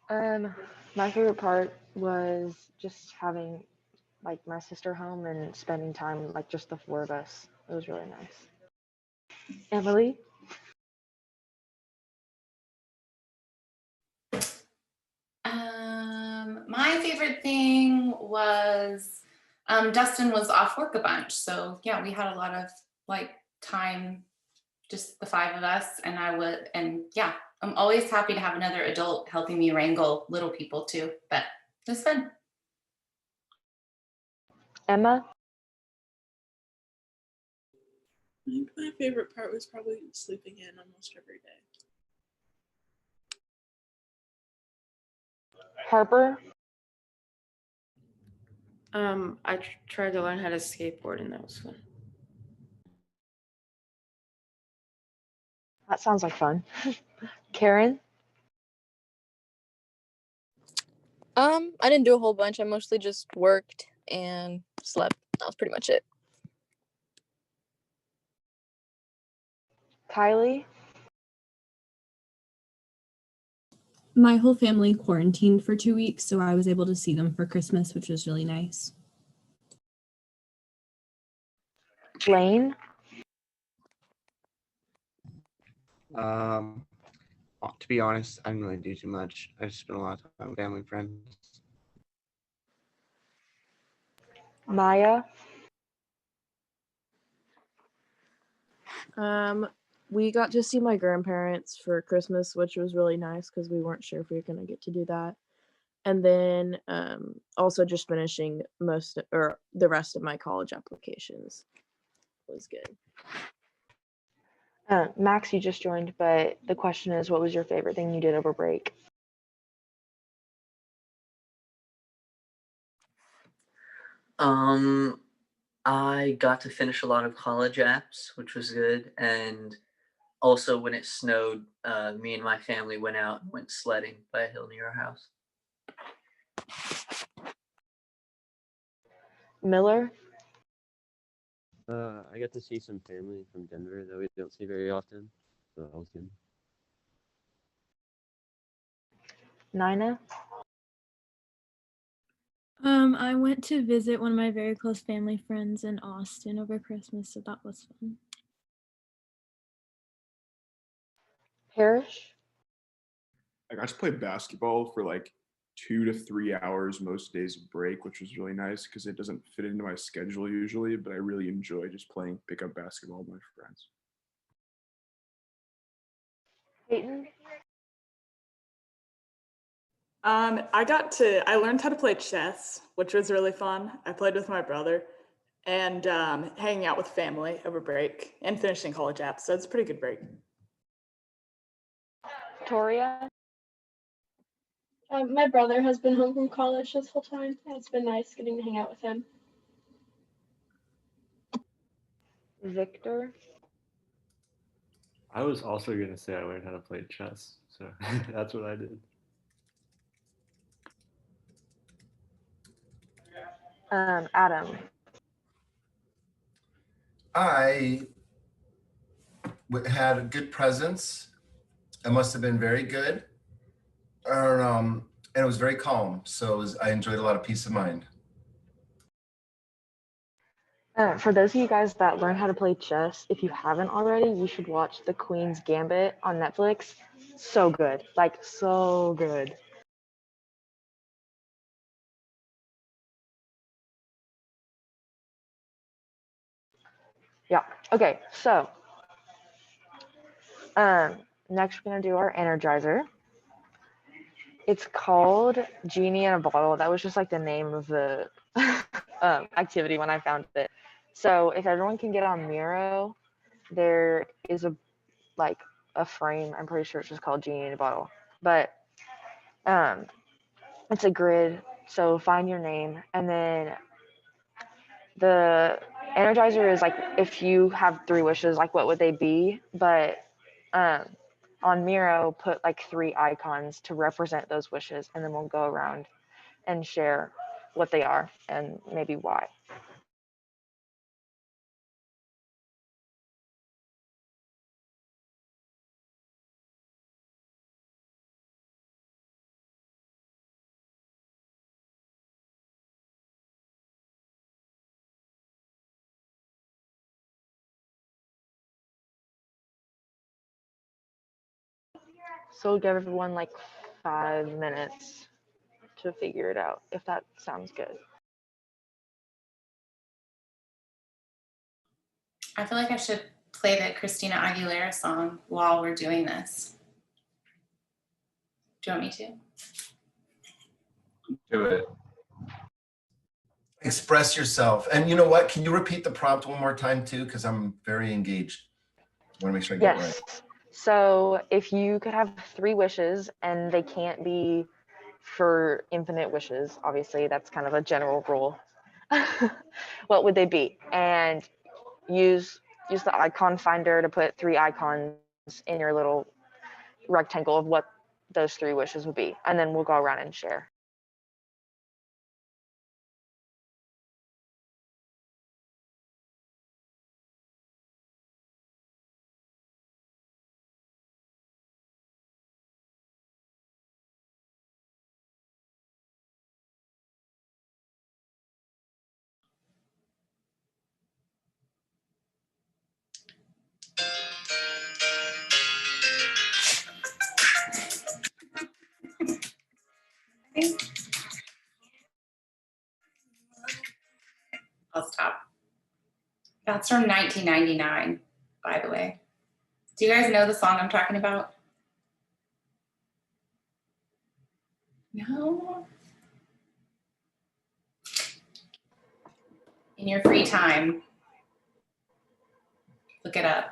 Um, my favorite part was just having like my sister home and spending time like just the four of us. It was really nice. Emily, My favorite thing was Dustin was off work a bunch, so yeah, we had a lot of like time, just the five of us, and I would, and yeah, I'm always happy to have another adult helping me wrangle little people too. But it was fun. Emma, I think my favorite part was probably sleeping in almost every day. Harper, I tried to learn how to skateboard, and that was fun. that sounds like fun. Karen, I didn't do a whole bunch. I mostly just worked and slept. That was pretty much it. Kylie, My whole family quarantined for 2 weeks, so I was able to see them for Christmas, which was really nice. Lane, Um, to be honest, I didn't really do too much. I just spent a lot of time with family and friends. Maya, We got to see my grandparents for Christmas, which was really nice because we weren't sure if we were gonna get to do that. And then also just finishing the rest of my college applications was good. Max, you just joined, but the question is, what was your favorite thing you did over break? I got to finish a lot of college apps, which was good. And also, when it snowed, me and my family went out and went sledding by a hill near our house. Miller, I got to see some family from Denver that we don't see very often, so that was good. Nina, I went to visit one of my very close family friends in Austin over Christmas, so that was fun. Parrish, I got to play basketball for like 2 to 3 hours most days of break, which was really nice because it doesn't fit into my schedule usually, but I really enjoy just playing pickup basketball with my friends. Peyton, I learned how to play chess, which was really fun. I played with my brother and hanging out with family over break and finishing college apps. So it's a pretty good break. Victoria, My brother has been home from college this whole time. It's been nice getting to hang out with him. Victor, I was also going to say I learned how to play chess, so that's what I did. Adam, I had a good presence. It must have been very good. And it was very calm. So I enjoyed a lot of peace of mind. for those of you guys that learn how to play chess, if you haven't already, you should watch The Queen's Gambit on Netflix. So good. Like, so good. Yeah. Okay, so next we're gonna do our energizer. It's called Genie in a Bottle. That was just like the name of the activity when I found it. So if everyone can get on Miro, there is a frame. I'm pretty sure it's just called Genie in a Bottle. But it's a grid. So find your name, and then the energizer is like if you have three wishes, like what would they be? But on Miro, put like three icons to represent those wishes, and then we'll go around and share what they are and maybe why. So give everyone like 5 minutes to figure it out, if that sounds good. I feel like I should play the Christina Aguilera song while we're doing this. Do you want me to? Do it. Express yourself. And you know what? Can you repeat the prompt one more time too? Because I'm very engaged. I want to make sure I get it right. Yes. So if you could have 3 wishes and they can't be for infinite wishes, obviously that's kind of a general rule. What would they be? And use the icon finder to put 3 icons in your little rectangle of what those 3 wishes would be. And then we'll go around and share. I'll stop. That's from 1999, by the way. Do you guys know the song I'm talking about? No? In your free time, look it up.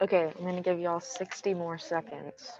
Okay, I'm gonna give y'all 60 more seconds.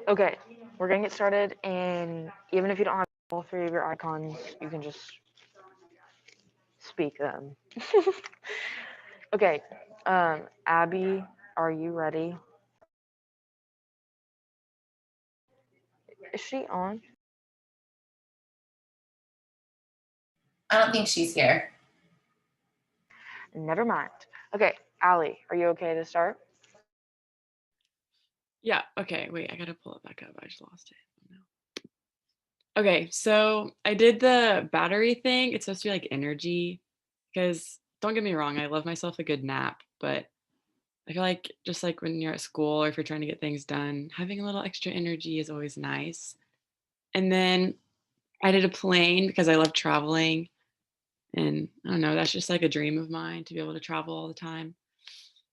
Okay, we're gonna get started, and even if you don't have all three of your icons, you can just speak them. Okay, Abby, are you ready? Is she on? I don't think she's here. Never mind. Okay, Allie, are you okay to start? Yeah, okay, wait, I gotta pull it back up. I just lost it. Oh, no. Okay, so I did the battery thing. It's supposed to be like energy, because don't get me wrong, I love myself a good nap, but I feel like just like when you're at school or if you're trying to get things done, having a little extra energy is always nice. And then I did a plane because I love traveling. And I don't know, that's just like a dream of mine to be able to travel all the time.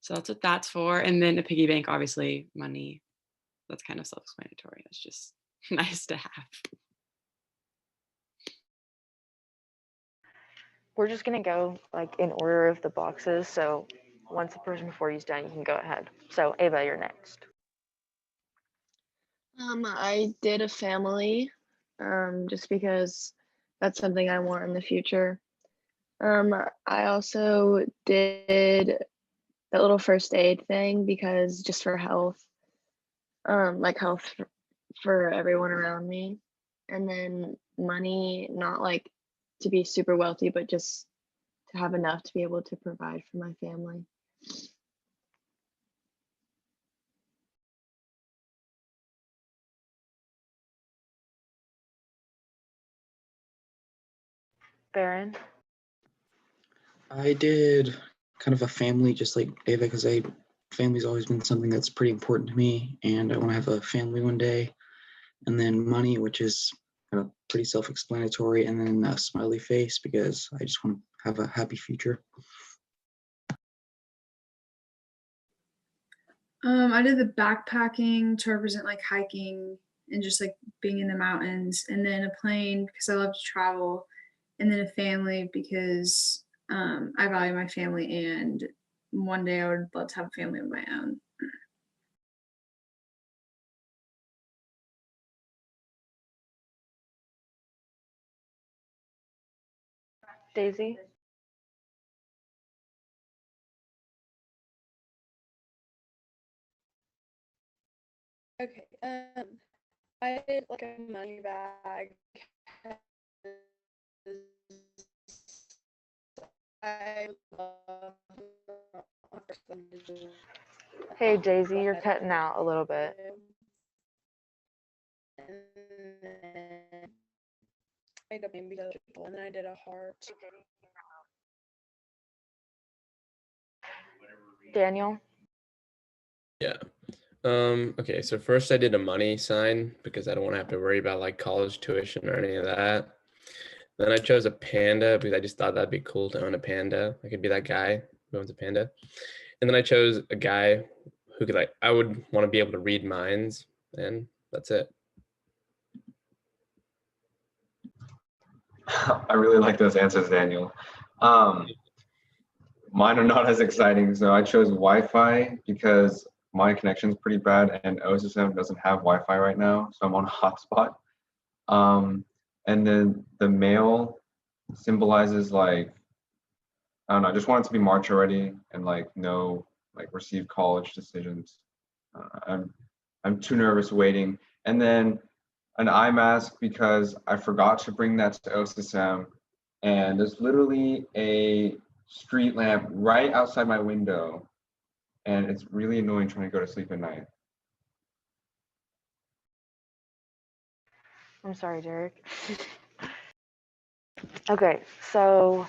So that's what that's for. And then a piggy bank, obviously, money. That's kind of self explanatory. It's just nice to have. We're just gonna go like in order of the boxes. So once the person before you's done, you can go ahead. So Ava, you're next. I did a family, just because that's something I want in the future. I also did that little first aid thing because just for health, like health for everyone around me. And then money, not like to be super wealthy, but just to have enough to be able to provide for my family. Baron. I did kind of a family, just like Ava, because family's always been something that's pretty important to me, and I want to have a family one day. And then money, which is kind of pretty self-explanatory, and then a smiley face because I just want to have a happy future. I did the backpacking to represent like hiking and just like being in the mountains, and then a plane because I love to travel, and then a family because I value my family, and one day I would love to have a family of my own. Daisy. Okay. I did like a money bag. I love Hey Daisy, you're cutting out a little bit. I made a baby people, and then I did a heart. Daniel. Yeah. Okay, so first I did a money sign because I don't want to have to worry about like college tuition or any of that. Then I chose a panda because I just thought that'd be cool to own a panda. I could be that guy who owns a panda. And then I chose a guy who could I would want to be able to read minds, and that's it. I really like those answers, Daniel. Mine are not as exciting. So I chose Wi-Fi because my connection's pretty bad and OSSM doesn't have Wi-Fi right now. So I'm on a hotspot. And then the male symbolizes like, I don't know, I just want it to be March already and like no like receive college decisions. I'm too nervous waiting. And then an eye mask because I forgot to bring that to OSSM, and there's literally a street lamp right outside my window, and it's really annoying trying to go to sleep at night. I'm sorry, Derek. Okay, so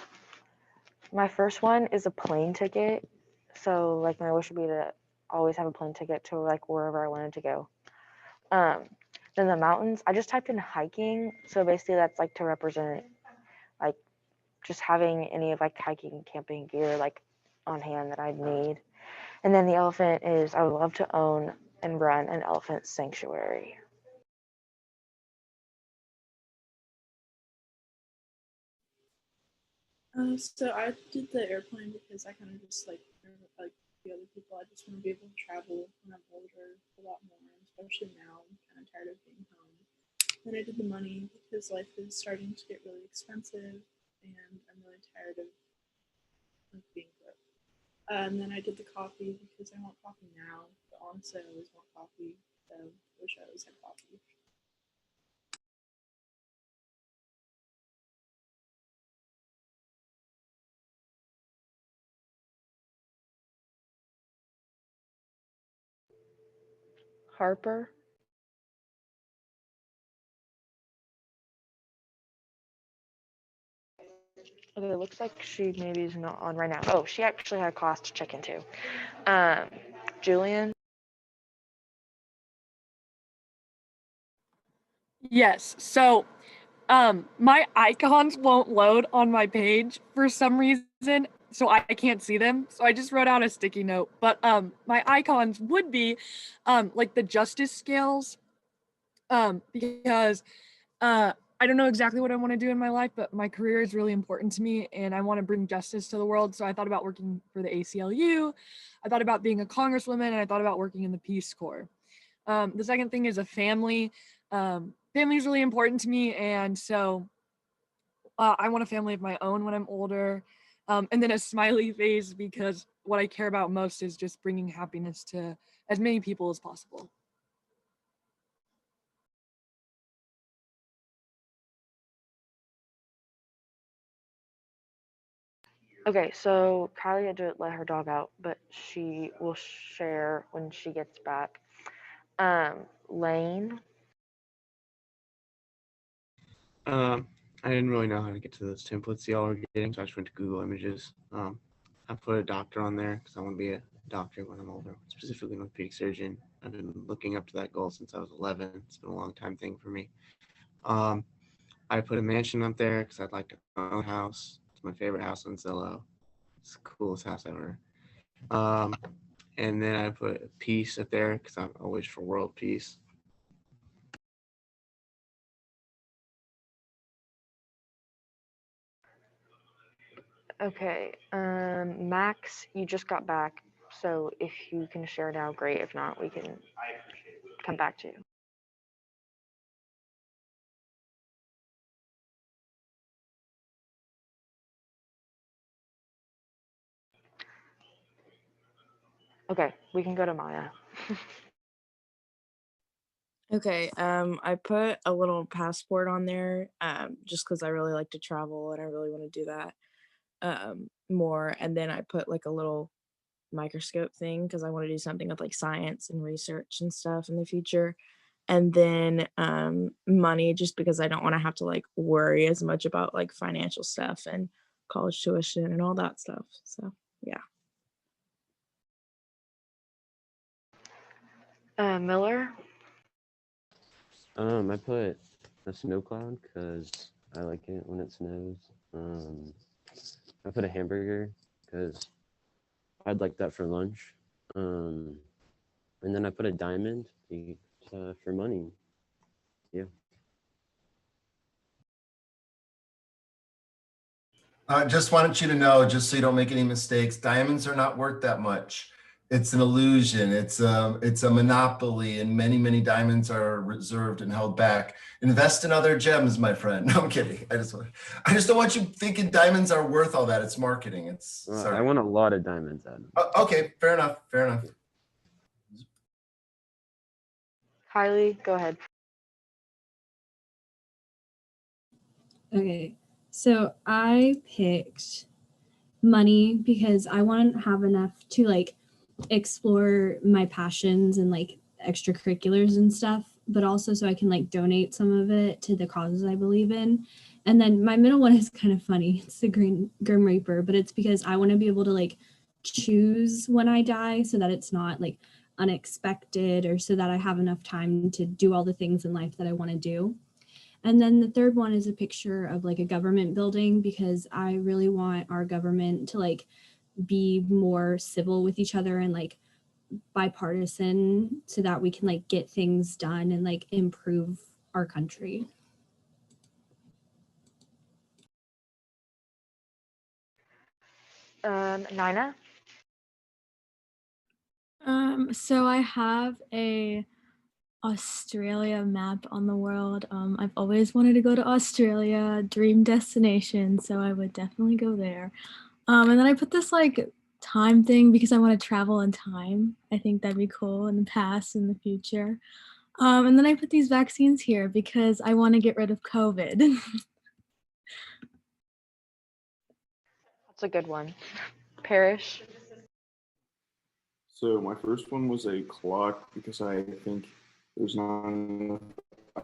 my first one is a plane ticket. So like my wish would be to always have a plane ticket to like wherever I wanted to go. Then the mountains, I just typed in hiking. So basically that's like to represent like just having any of like hiking, camping gear like on hand that I'd need. And then the elephant is I would love to own and run an elephant sanctuary. So I did the airplane because I kind of just like the other people. I just want to be able to travel when I'm older a lot more, especially now. I'm kind of tired of being home. Then I did the money because life is starting to get really expensive, and I'm really tired of being broke. And then I did the coffee because I want coffee now, but honestly, I always want coffee. So I wish I always had coffee. Harper. Okay, it looks like she maybe is not on right now. Oh, she actually had a class to check into. Julian. Yes. So, my icons won't load on my page for some reason, so I can't see them. So I just wrote out a sticky note. But my icons would be, like the justice scales, because I don't know exactly what I want to do in my life, but my career is really important to me, and I want to bring justice to the world. So I thought about working for the ACLU. I thought about being a congresswoman, and I thought about working in the Peace Corps. The second thing is a family. Family is really important to me, and so I want a family of my own when I'm older. And then a smiley face because what I care about most is just bringing happiness to as many people as possible. Okay, so Kylie had to let her dog out, but she will share when she gets back. Lane. I didn't really know how to get to those templates y'all are getting, so I just went to Google Images. I put a doctor on there because I want to be a doctor when I'm older, specifically an orthopedic surgeon. I've been looking up to that goal since I was 11. It's been a long time thing for me. I put a mansion up there because I'd like to own a house. It's my favorite house on Zillow. It's the coolest house ever. And then I put peace up there because I wish for world peace. Okay, Max, you just got back, so if you can share now, great. If not, we can come back to you. Okay, we can go to Maya. Okay, I put a little passport on there, just because I really like to travel and I really want to do that more. And then I put like a little microscope thing because I want to do something with like science and research and stuff in the future. And then money, just because I don't want to have to like worry as much about like financial stuff and college tuition and all that stuff. So yeah. Miller. I put a snow cloud because I like it when it snows. I put a hamburger because I'd like that for lunch. And then I put a diamond for money. Yeah. Just wanted you to know, just so you don't make any mistakes, diamonds are not worth that much. It's an illusion. It's a monopoly, and many diamonds are reserved and held back. Invest in other gems, my friend. No, I'm kidding. I just don't want you thinking diamonds are worth all that. It's marketing. It's Well, sorry. I want a lot of diamonds, Adam. Okay, fair enough. Fair enough. Kylie, go ahead. Okay, so I picked money because I want to have enough to like explore my passions and like extracurriculars and stuff, but also so I can like donate some of it to the causes I believe in. And then my middle one is kind of funny. It's the Grim Reaper, but it's because I want to be able to like choose when I die so that it's not like unexpected, or so that I have enough time to do all the things in life that I want to do. And then the third one is a picture of like a government building, because I really want our government to like be more civil with each other and like bipartisan, so that we can like get things done and like improve our country. Nina? So I have a Australia map on the world. I've always wanted to go to Australia, dream destination, so I would definitely go there. And then I put this like time thing because I want to travel in time. I think that'd be cool in the past and the future. And then I put these vaccines here because I want to get rid of COVID. That's a good one. Parrish? So my first one was a clock because I think there's not enough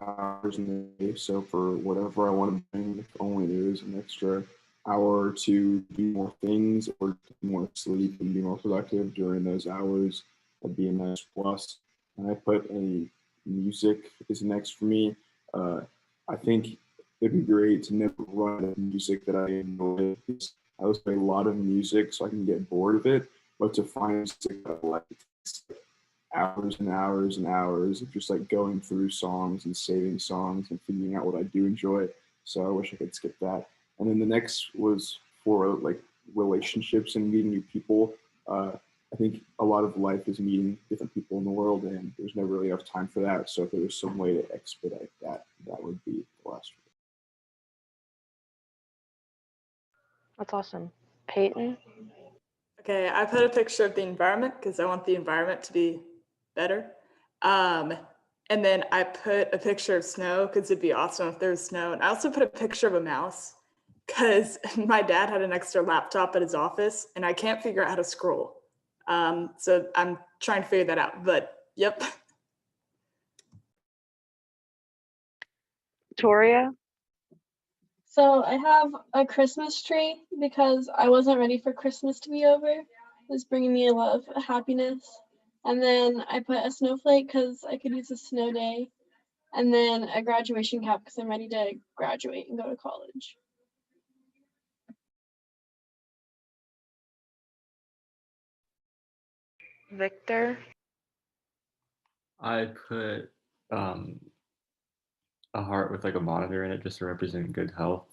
hours in the day. So for whatever I want to bring, if only there is an extra hour to do more things or to do more sleep and be more productive during those hours, that'd be a nice plus. And I put a music is next for me. I think it'd be great to never run out of music that I enjoy. I listen to a lot of music so I can get bored of it, but to find music that I like takes hours and hours and hours of just like going through songs and saving songs and figuring out what I do enjoy. So I wish I could skip that. And then the next was for like relationships and meeting new people. I think a lot of life is meeting different people in the world, and there's never really enough time for that. So if there was some way to expedite that, that would be the last one. That's awesome. Peyton? Okay, I put a picture of the environment because I want the environment to be better. And then I put a picture of snow because it'd be awesome if there was snow. And I also put a picture of a mouse because my dad had an extra laptop at his office and I can't figure out how to scroll. So I'm trying to figure that out, but yep. Victoria? So I have a Christmas tree because I wasn't ready for Christmas to be over. It's bringing me a lot of happiness. And then I put a snowflake because I could use a snow day. And then a graduation cap because I'm ready to graduate and go to college. Victor? I put a heart with like a monitor in it just to represent good health,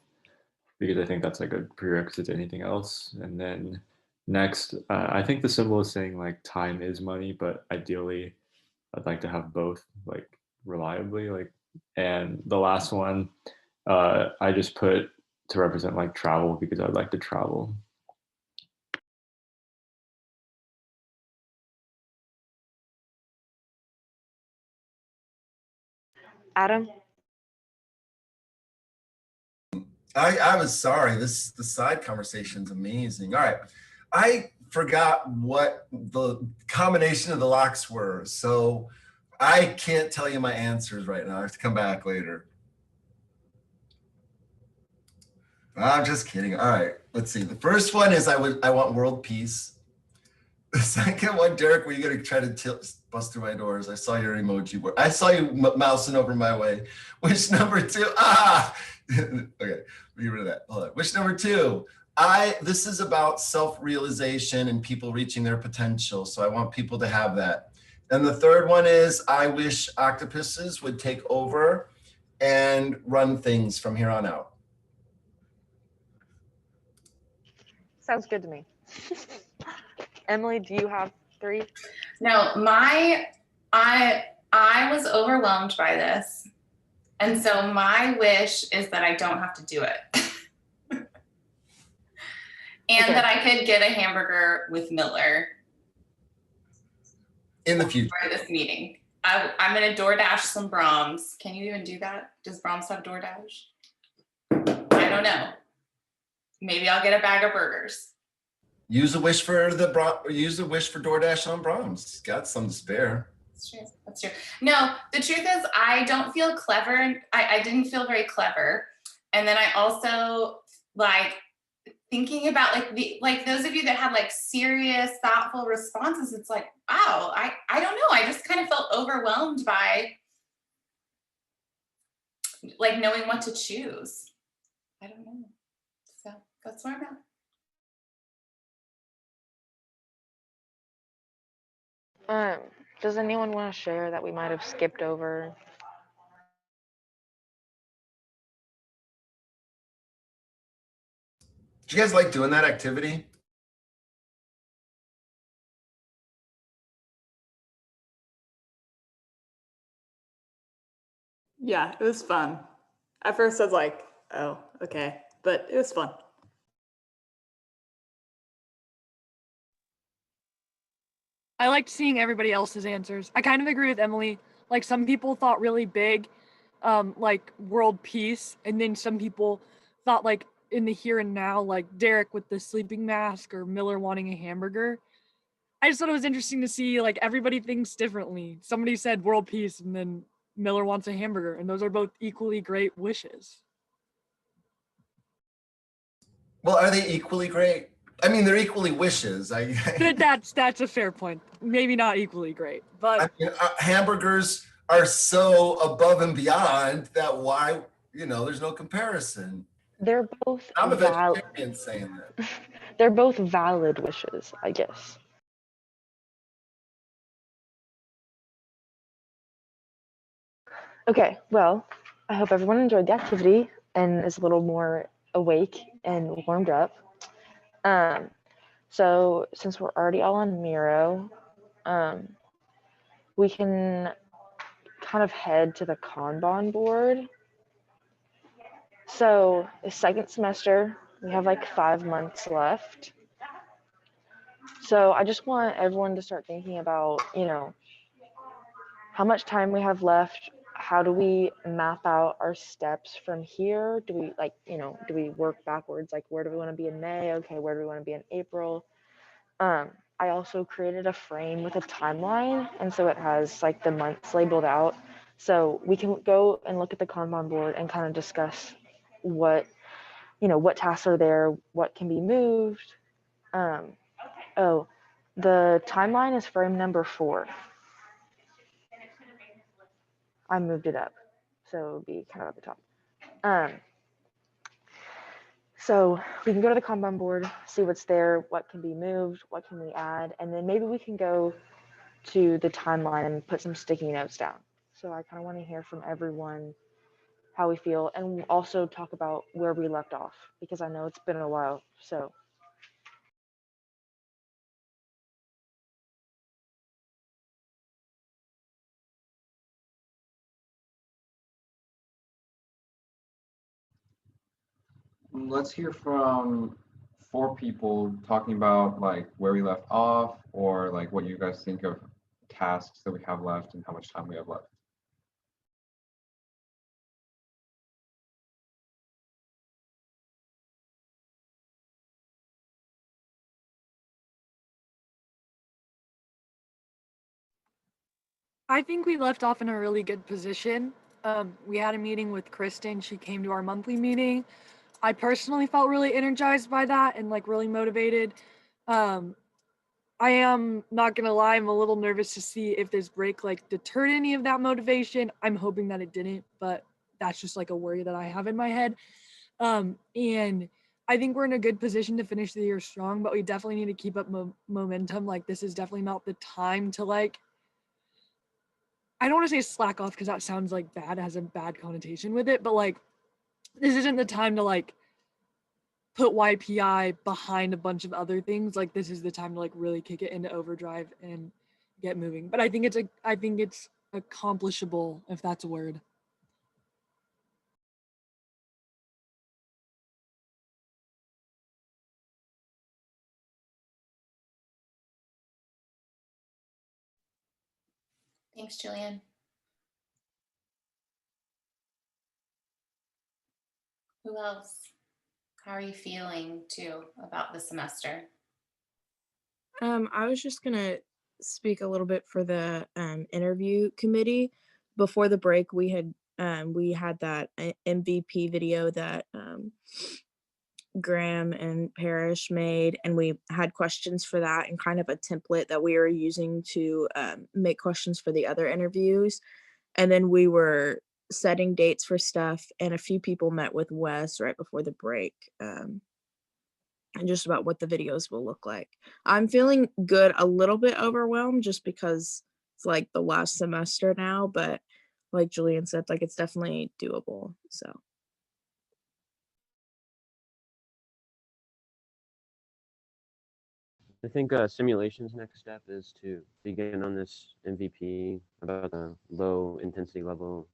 because I think that's like a prerequisite to anything else. And then next, I think the symbol is saying like time is money, but ideally I'd like to have both like reliably. Like, and the last one, I just put to represent like travel because I'd like to travel. Adam? I was sorry. The side conversation's amazing. All right. I forgot what the combination of the locks were. So I can't tell you my answers right now. I have to come back later. I'm just kidding. All right. Let's see. The first one is I want world peace. The second one, Derek, were you going to try to bust through my doors? I saw your emoji. I saw you mousing over my way. Which number two? Okay, get rid of that. Hold on. Which number two? This is about self-realization and people reaching their potential. So I want people to have that. And the third one is I wish octopuses would take over and run things from here on out. Sounds good to me. Emily, do you have 3? No, I was overwhelmed by this. And so my wish is that I don't have to do it. And that I could get a hamburger with Miller in the future for this meeting. I'm gonna DoorDash some Brahms. Can you even do that? Does Brahms have DoorDash? I don't know. Maybe I'll get a bag of burgers. Use a wish for DoorDash on Brahms. Got some to spare. That's true. That's true. No, the truth is I don't feel clever. I didn't feel very clever. And then I also like thinking about like those of you that had like serious, thoughtful responses, it's like, wow, I don't know. I just kind of felt overwhelmed by like knowing what to choose. I don't know. So that's where I'm at. Does anyone want to share that we might have skipped over? Do you guys like doing that activity? Yeah, it was fun. At first I was like, oh, okay, but it was fun. I liked seeing everybody else's answers. I kind of agree with Emily. Like some people thought really big, like world peace, and then some people thought like in the here and now, like Derek with the sleeping mask or Miller wanting a hamburger. I just thought it was interesting to see like everybody thinks differently. Somebody said world peace and then Miller wants a hamburger, and those are both equally great wishes. Well, are they equally great? I mean, they're equally wishes. That's a fair point. Maybe not equally great, but I mean, hamburgers are so above and beyond that why, there's no comparison. They're both I'm a vegetarian saying that. They're both valid wishes, I guess. Okay, well, I hope everyone enjoyed the activity and is a little more awake and warmed up. So since we're already all on Miro, we can kind of head to the Kanban board. So the second semester, we have like 5 months left. So I just want everyone to start thinking about, how much time we have left. How do we map out our steps from here? Do we do we work backwards? Like, where do we want to be in May? Okay, where do we want to be in April? I also created a frame with a timeline, and so it has like the months labeled out. So we can go and look at the Kanban board and kind of discuss what tasks are there, what can be moved. Oh, the timeline is frame number 4. I moved it up, so it would be kind of at the top. So we can go to the Kanban board, see what's there, what can be moved, what can we add, and then maybe we can go to the timeline and put some sticky notes down. So I kind of want to hear from everyone how we feel, and also talk about where we left off, because I know it's been a while. So Let's hear from 4 people talking about like where we left off, or like what you guys think of tasks that we have left and how much time we have left. I think we left off in a really good position. We had a meeting with Kristen. She came to our monthly meeting. I personally felt really energized by that and like really motivated. I am not gonna lie, I'm a little nervous to see if this break like deterred any of that motivation. I'm hoping that it didn't, but that's just like a worry that I have in my head. And I think we're in a good position to finish the year strong, but we definitely need to keep up momentum. Like this is definitely not the time to like, I don't want to say slack off because that sounds like bad, it has a bad connotation with it, but like this isn't the time to like put YPI behind a bunch of other things, like this is the time to like really kick it into overdrive and get moving. But I think it's accomplishable, if that's a word. Thanks, Julian. Who else? How are you feeling too about the semester? I was just gonna speak a little bit for the interview committee. Before the break, we had that MVP video that Graham and Parrish made, and we had questions for that and kind of a template that we were using to make questions for the other interviews. And then we were setting dates for stuff, and a few people met with Wes right before the break. And just about what the videos will look like. I'm feeling good, a little bit overwhelmed just because it's like the last semester now, but like Julian said, like it's definitely doable. So I think simulations next step is to begin on this MVP about the low intensity level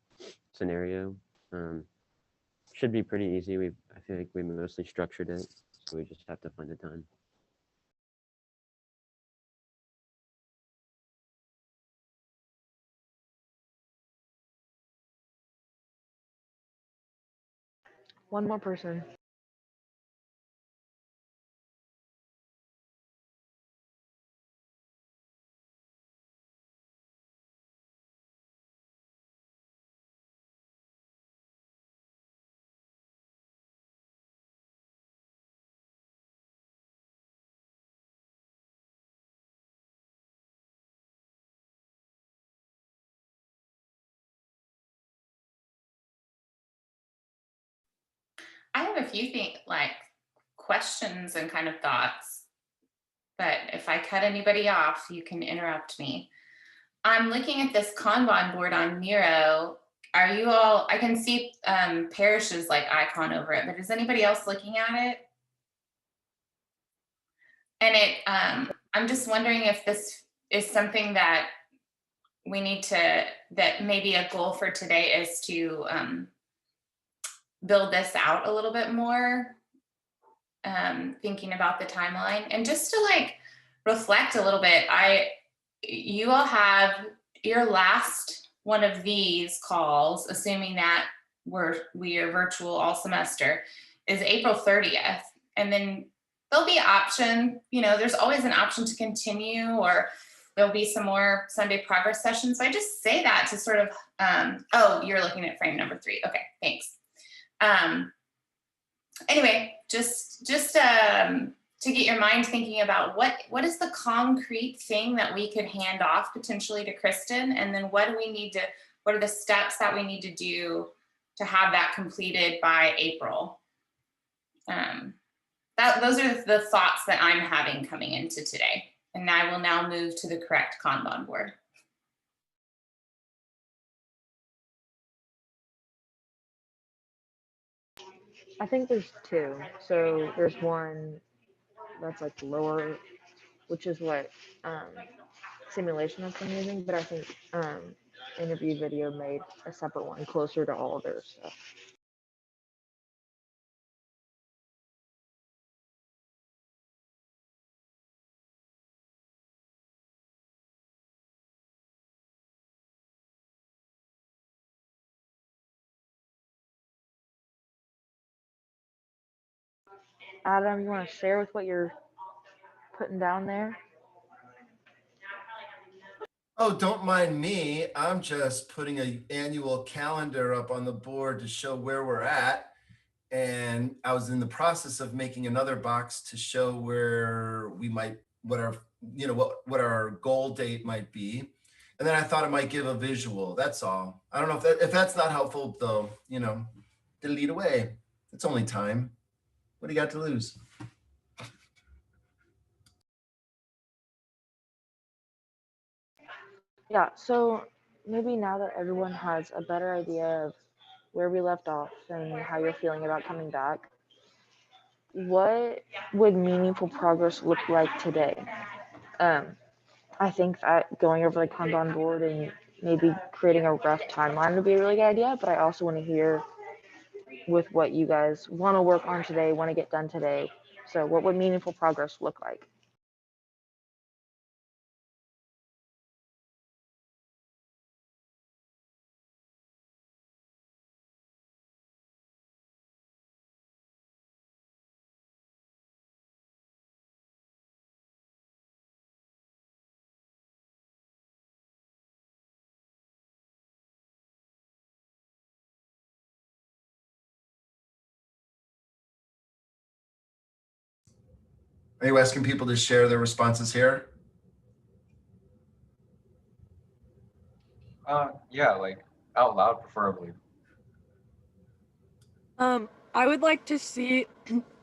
scenario. Should be pretty easy. I feel like we mostly structured it, so we just have to find the time. One more person. I have a few like questions and kind of thoughts, but if I cut anybody off, you can interrupt me. I'm looking at this Kanban board on Miro. Are you all, I can see Parrish's like icon over it, but is anybody else looking at it? And I'm just wondering if this is something that we need to, that maybe a goal for today is to build this out a little bit more, thinking about the timeline and just to like reflect a little bit. You all have your last one of these calls, assuming that we are virtual all semester, is April 30th. And then there'll be an option, there's always an option to continue, or there'll be some more Sunday progress sessions. So I just say that to sort of, oh, you're looking at frame number 3. Okay, thanks. Anyway, just to get your mind thinking about what is the concrete thing that we could hand off potentially to Kristen, and then what are the steps that we need to do to have that completed by April? Those are the thoughts that I'm having coming into today, and I will now move to the correct Kanban board. I think there's 2. So there's one that's like lower, which is what simulation has been using, but I think interview video made a separate one closer to all of their stuff. Adam, you want to share with what you're putting down there? Oh, don't mind me. I'm just putting an annual calendar up on the board to show where we're at. And I was in the process of making another box to show where we might, what our goal date might be. And then I thought it might give a visual. That's all. I don't know if that's not helpful though, delete away. It's only time. What do you got to lose? Yeah, so maybe now that everyone has a better idea of where we left off and how you're feeling about coming back, what would meaningful progress look like today? I think that going over the Kanban board and maybe creating a rough timeline would be a really good idea, but I also want to hear with what you guys want to work on today, want to get done today. So what would meaningful progress look like? Are you asking people to share their responses here? Yeah, like out loud preferably. I would like to see,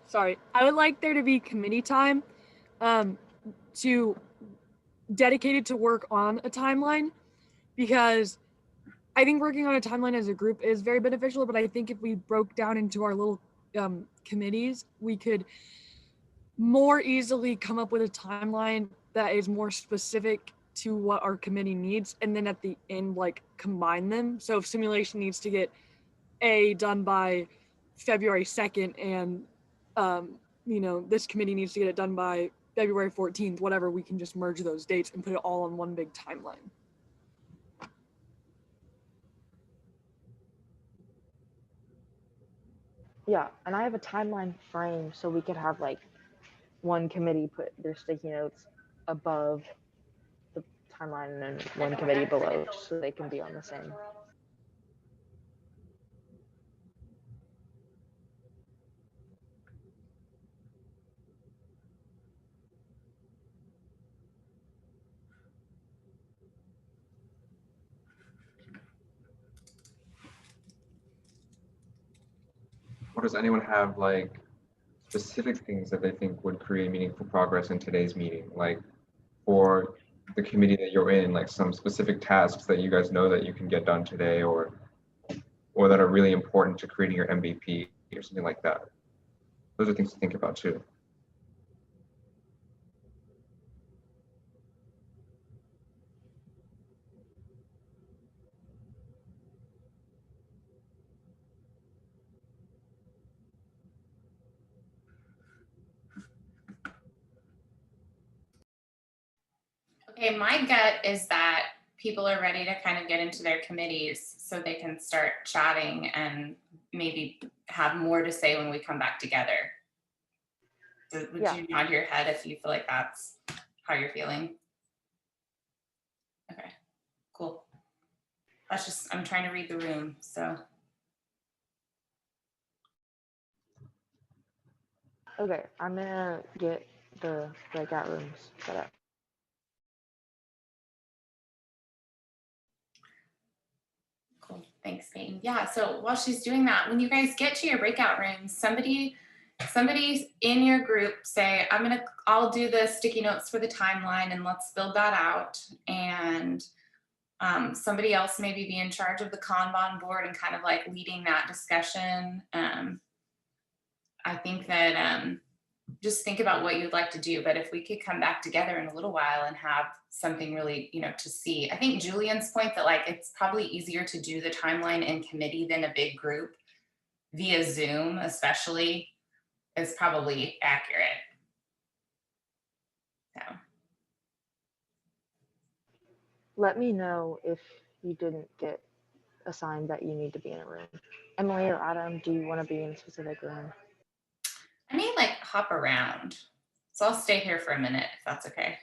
sorry, I would like there to be committee time, to dedicated to work on a timeline, because I think working on a timeline as a group is very beneficial, but I think if we broke down into our little committees, we could more easily come up with a timeline that is more specific to what our committee needs, and then at the end, like, combine them. So if simulation needs to get A done by February 2nd and this committee needs to get it done by February 14th, whatever, we can just merge those dates and put it all on one big timeline. Yeah, and I have a timeline frame so we could have like one committee put their sticky notes above the timeline and one committee below so they can be on the same. Or does anyone have like specific things that they think would create meaningful progress in today's meeting? Like for the committee that you're in, like some specific tasks that you guys know that you can get done today or that are really important to creating your MVP or something like that. Those are things to think about too. Okay, my gut is that people are ready to kind of get into their committees so they can start chatting and maybe have more to say when we come back together. Would you nod your head if you feel like that's how you're feeling? Okay, cool. That's just, I'm trying to read the room, so. Okay, I'm gonna get the breakout rooms set up. Cool, thanks, Peyton. Yeah, so while she's doing that, when you guys get to your breakout rooms, somebody in your group say, I'll do the sticky notes for the timeline and let's build that out. And somebody else maybe be in charge of the Kanban board and kind of like leading that discussion. I think that just think about what you'd like to do, but if we could come back together in a little while and have something really, to see. I think Julian's point that like it's probably easier to do the timeline in committee than a big group via Zoom, especially, is probably accurate. So. Let me know if you didn't get assigned that you need to be in a room. Emily or Adam, do you want to be in a specific room? I may like hop around. So I'll stay here for a minute if that's okay.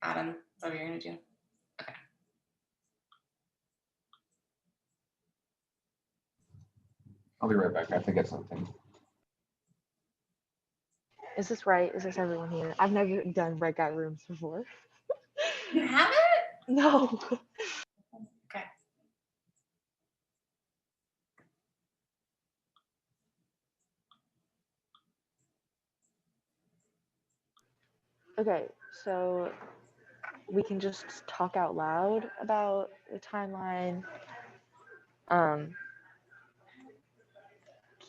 Adam, is that what you're gonna do? Okay. I'll be right back. I have to get something. Is this right? Is this everyone here? I've never done breakout rooms before. You haven't? No. Okay. Okay, so we can just talk out loud about the timeline.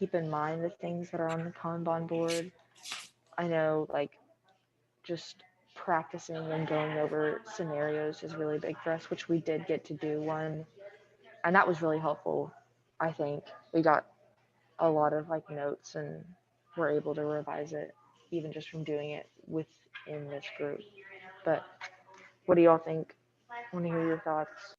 keep in mind the things that are on the Kanban board. I know, like, just practicing and going over scenarios is really big for us, which we did get to do one, and that was really helpful. I think we got a lot of like notes and were able to revise it even just from doing it within this group. But what do y'all think? I want to hear your thoughts.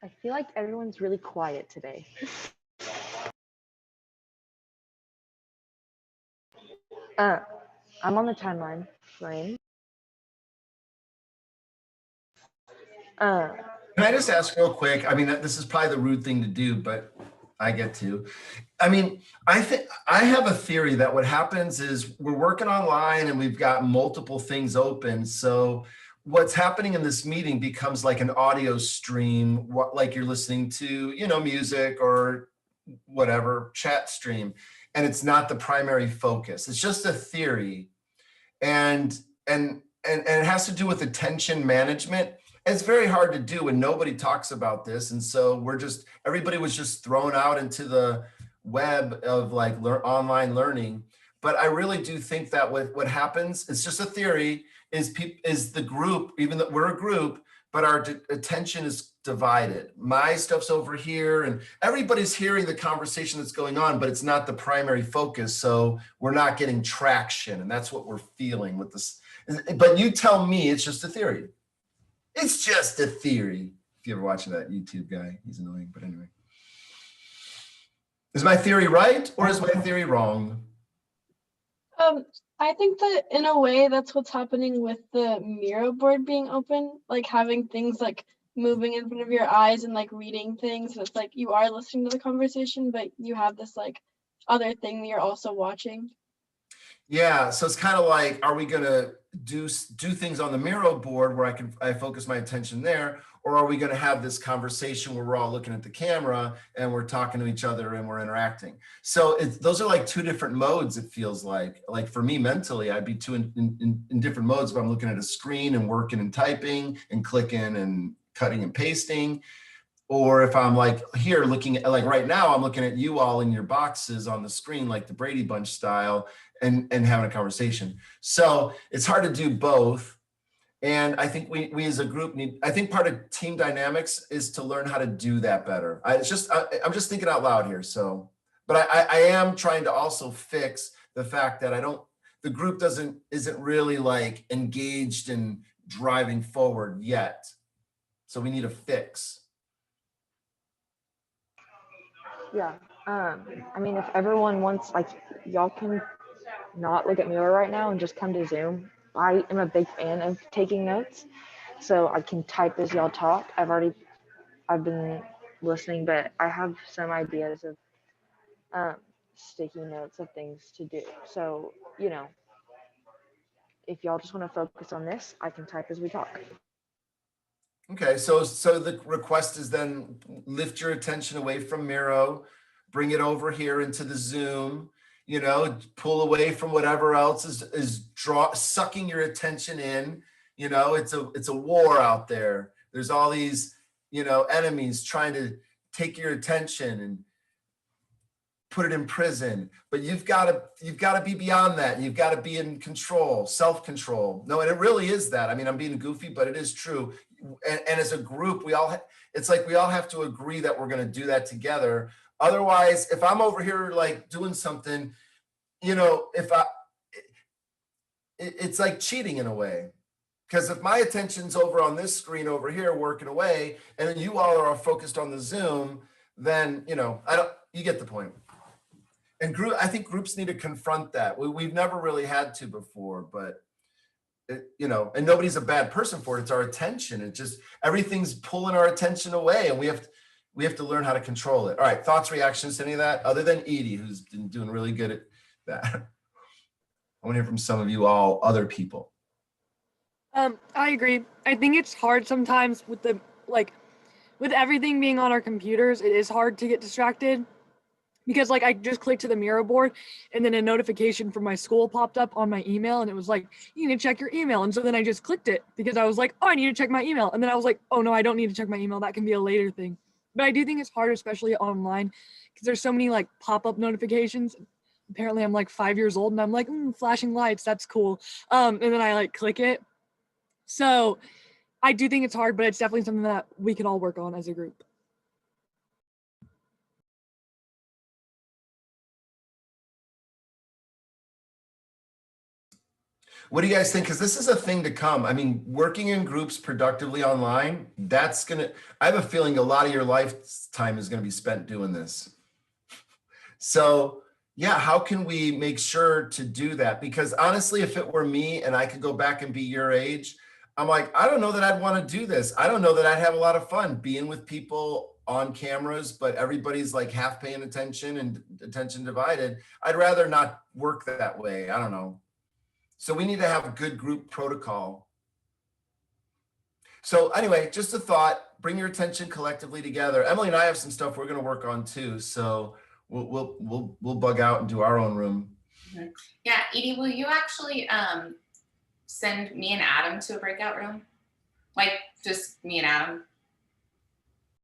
I feel like everyone's really quiet today. I'm on the timeline frame. Can I just ask real quick? I mean, this is probably the rude thing to do, but I get to. I mean, I think I have a theory that what happens is we're working online and we've got multiple things open. So what's happening in this meeting becomes like an audio stream, like you're listening to, you know, music or whatever, chat stream. And it's not the primary focus. It's just a theory. And it has to do with attention management. It's very hard to do when nobody talks about this. And so everybody was just thrown out into the web of like online learning. But I really do think that what happens, it's just a theory, is the group, even though we're a group, but our attention is divided. My stuff's over here and everybody's hearing the conversation that's going on, but it's not the primary focus. So we're not getting traction. And that's what we're feeling with this. But you tell me it's just a theory. It's just a theory. If you're ever watching that YouTube guy, he's annoying, but anyway. Is my theory right or is my theory wrong? I think that in a way that's what's happening with the Miro board being open, like having things like moving in front of your eyes and like reading things. It's like you are listening to the conversation, but you have this like other thing that you're also watching. Yeah, so it's kind of like, are we going to do things on the Miro board where I focus my attention there, or are we going to have this conversation where we're all looking at the camera and we're talking to each other and we're interacting? So those are like two different modes. It feels like for me mentally, I'd be in different modes if I'm looking at a screen and working and typing and clicking and cutting and pasting. Or if I'm like here looking at, like right now, I'm looking at you all in your boxes on the screen, like the Brady Bunch style, and having a conversation. So it's hard to do both. And I think we as a group I think part of team dynamics is to learn how to do that better. I'm just thinking out loud here. So, but I am trying to also fix the fact that the group isn't really like engaged in driving forward yet. So we need a fix. Yeah. I mean, if everyone wants, like, y'all can not look at Miro right now and just come to Zoom. I am a big fan of taking notes, so I can type as y'all talk. I've been listening, but I have some ideas of sticky notes of things to do. So, you know, if y'all just want to focus on this, I can type as we talk. Okay, so the request is then lift your attention away from Miro, bring it over here into the Zoom, you know, pull away from whatever else is sucking your attention in. You know, it's a war out there. There's all these, you know, enemies trying to take your attention and put it in prison. But you've got to be beyond that. You've got to be in control, self-control. No, and it really is that. I mean, I'm being goofy, but it is true. And as a group, it's like we all have to agree that we're going to do that together. Otherwise, if I'm over here like doing something, you know, it's like cheating in a way. Because if my attention's over on this screen over here working away, and then you all are focused on the Zoom, then, you know, you get the point. And I think groups need to confront that. We've never really had to before, but you know, and nobody's a bad person for it. It's our attention. It just, everything's pulling our attention away, and we have we have to learn how to control it. All right, thoughts, reactions to any of that, other than Edie, who's been doing really good at that. I want to hear from some of you all other people. I agree. I think it's hard sometimes with with everything being on our computers, it is hard to get distracted because I just clicked to the Miro board and then a notification from my school popped up on my email and it was like, you need to check your email. And so then I just clicked it because I was like, oh, I need to check my email. And then I was like, oh no, I don't need to check my email. That can be a later thing. But I do think it's hard, especially online, because there's so many pop-up notifications. Apparently I'm 5 years old and I'm like, flashing lights, that's cool. And then I click it. So I do think it's hard, but it's definitely something that we can all work on as a group. What do you guys think? Because this is a thing to come. I mean, working in groups productively online, I have a feeling a lot of your lifetime is going to be spent doing this. So yeah, how can we make sure to do that? Because honestly, if it were me and I could go back and be your age, I'm like, I don't know that I'd want to do this. I don't know that I'd have a lot of fun being with people on cameras, but everybody's half paying attention and attention divided. I'd rather not work that way. I don't know. So we need to have a good group protocol. So anyway, just a thought, bring your attention collectively together. Emily and I have some stuff we're going to work on too. So we'll bug out and do our own room. Yeah, Edie, will you actually send me and Adam to a breakout room? Just me and Adam?